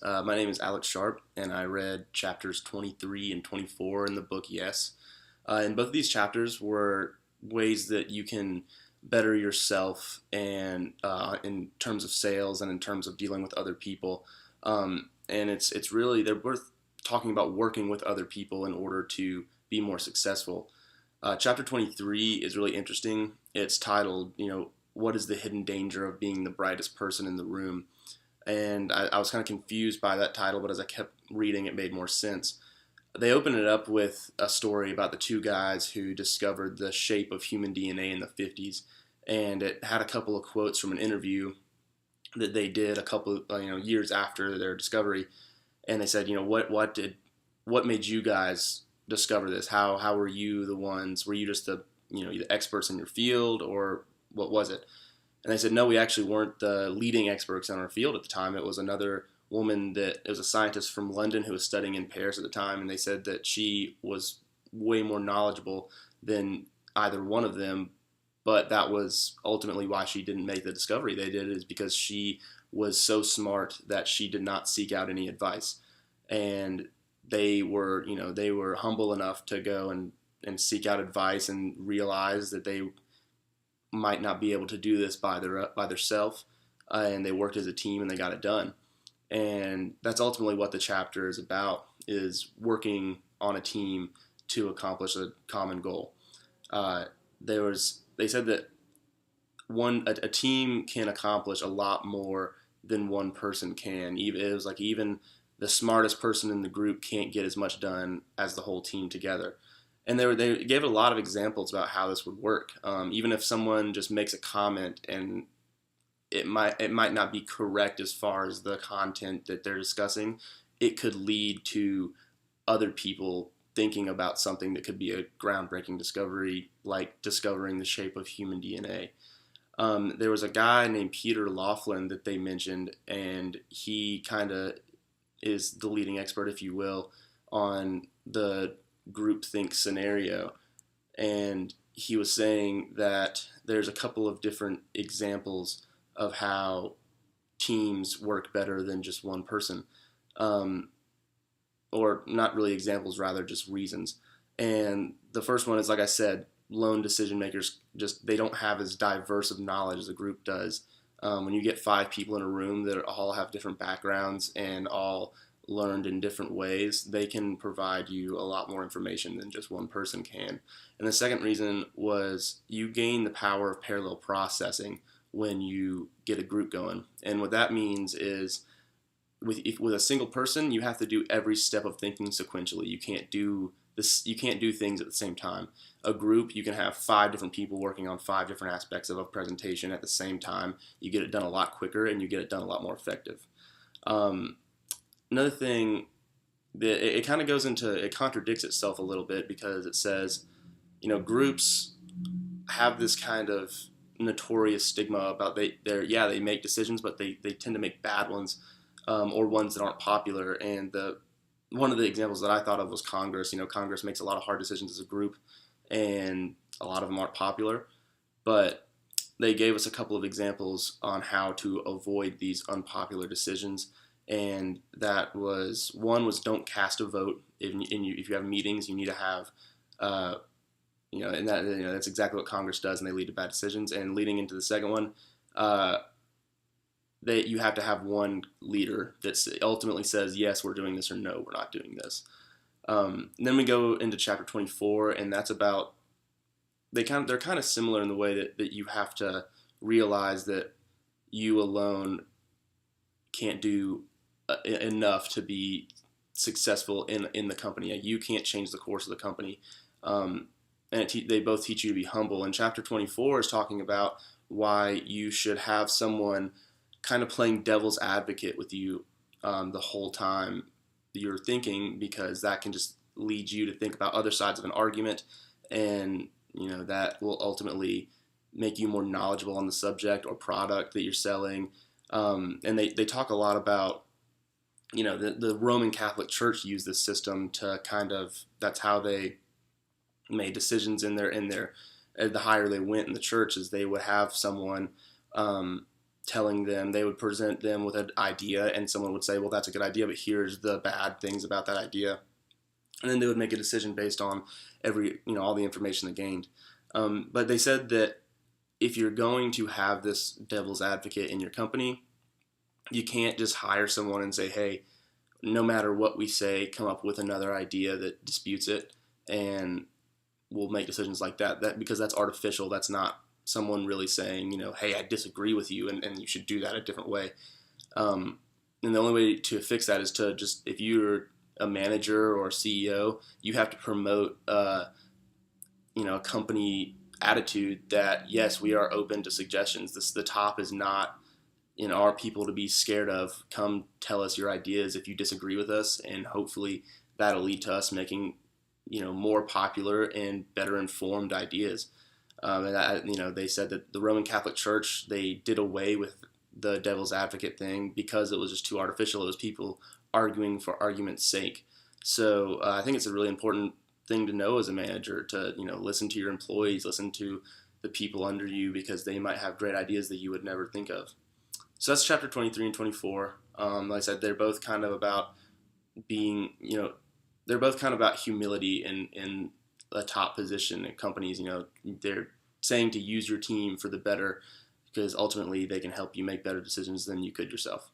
My name is Alex Sharp, and I read chapters 23 and 24 in the book Yes. And both of these chapters were ways that you can better yourself and in terms of sales and in terms of dealing with other people. And it's really they're both talking about working with other people in order to be more successful. Chapter 23 is really interesting. It's titled, what is the hidden danger of being the brightest person in the room? And I was kind of confused by that title, but as I kept reading, it made more sense. They open it up with a story about the two guys who discovered the shape of human DNA in the 50s, and it had a couple of quotes from an interview that they did a couple years after their discovery, and they said, what made you guys discover this? How were you the ones? Were you just the experts in your field, or what was it? And they said, no, we actually weren't the leading experts in our field at the time. It was another woman it was a scientist from London who was studying in Paris at the time. And they said that she was way more knowledgeable than either one of them. But that was ultimately why she didn't make the discovery they did, is because she was so smart that she did not seek out any advice. And they were humble enough to go and seek out advice and realize that they might not be able to do this by themselves, and they worked as a team and they got it done. And that's ultimately what the chapter is about: is working on a team to accomplish a common goal. They said that a team can accomplish a lot more than one person can. Even the smartest person in the group can't get as much done as the whole team together. And they gave a lot of examples about how this would work. Even if someone just makes a comment and it might not be correct as far as the content that they're discussing, it could lead to other people thinking about something that could be a groundbreaking discovery, like discovering the shape of human DNA. There was a guy named Peter Laughlin that they mentioned, and he kind of is the leading expert, if you will, on the groupthink scenario. And he was saying that there's a couple of different examples of how teams work better than just one person. Or not really examples, rather just reasons. And the first one is, like I said, lone decision makers they don't have as diverse of knowledge as a group does. When you get 5 people in a room that all have different backgrounds and all learned in different ways, they can provide you a lot more information than just one person can. And the second reason was you gain the power of parallel processing when you get a group going. And what that means is with a single person, you have to do every step of thinking sequentially. You can't do things at the same time. A group, you can have 5 different people working on 5 different aspects of a presentation at the same time. You get it done a lot quicker, and you get it done a lot more effective. Another thing that it kind of it contradicts itself a little bit, because it says, groups have this kind of notorious stigma about they make decisions, but they tend to make bad ones, or ones that aren't popular. And one of the examples that I thought of was Congress. Congress makes a lot of hard decisions as a group, and a lot of them aren't popular. But they gave us a couple of examples on how to avoid these unpopular decisions. And one was don't cast a vote. If you have meetings, you need to have, and that's exactly what Congress does, and they lead to bad decisions. And leading into the second one, you have to have one leader that ultimately says, yes, we're doing this, or no, we're not doing this. Then we go into chapter 24, and that's about they're kind of similar in the way that you have to realize that you alone can't do enough to be successful in the company. You can't change the course of the company. They both teach you to be humble. And chapter 24 is talking about why you should have someone kind of playing devil's advocate with you the whole time you're thinking, because that can just lead you to think about other sides of an argument, and that will ultimately make you more knowledgeable on the subject or product that you're selling. And they talk a lot about, the Roman Catholic Church used this system to that's how they made decisions in their the higher they went in the church, is they would have someone telling them, they would present them with an idea, and someone would say, well, that's a good idea, but here's the bad things about that idea. And then they would make a decision based on all the information they gained. But they said that if you're going to have this devil's advocate in your company, you can't just hire someone and say, hey, no matter what we say, come up with another idea that disputes it, and we'll make decisions like that. Because that's artificial. That's not someone really saying, hey, I disagree with you, and you should do that a different way. And the only way to fix that is to just, if you're a manager or a CEO, you have to promote, a company attitude that, yes, we are open to suggestions. The top is not our people to be scared of. Come tell us your ideas if you disagree with us, and hopefully that'll lead to us making more popular and better informed ideas. They said that the Roman Catholic Church, they did away with the devil's advocate thing because it was just too artificial. It was people arguing for argument's sake. So I think it's a really important thing to know as a manager, to listen to your employees, listen to the people under you, because they might have great ideas that you would never think of. So that's chapter 23 and 24. Like I said, they're both kind of about being, they're both kind of about humility in a top position in companies. They're saying to use your team for the better, because ultimately they can help you make better decisions than you could yourself.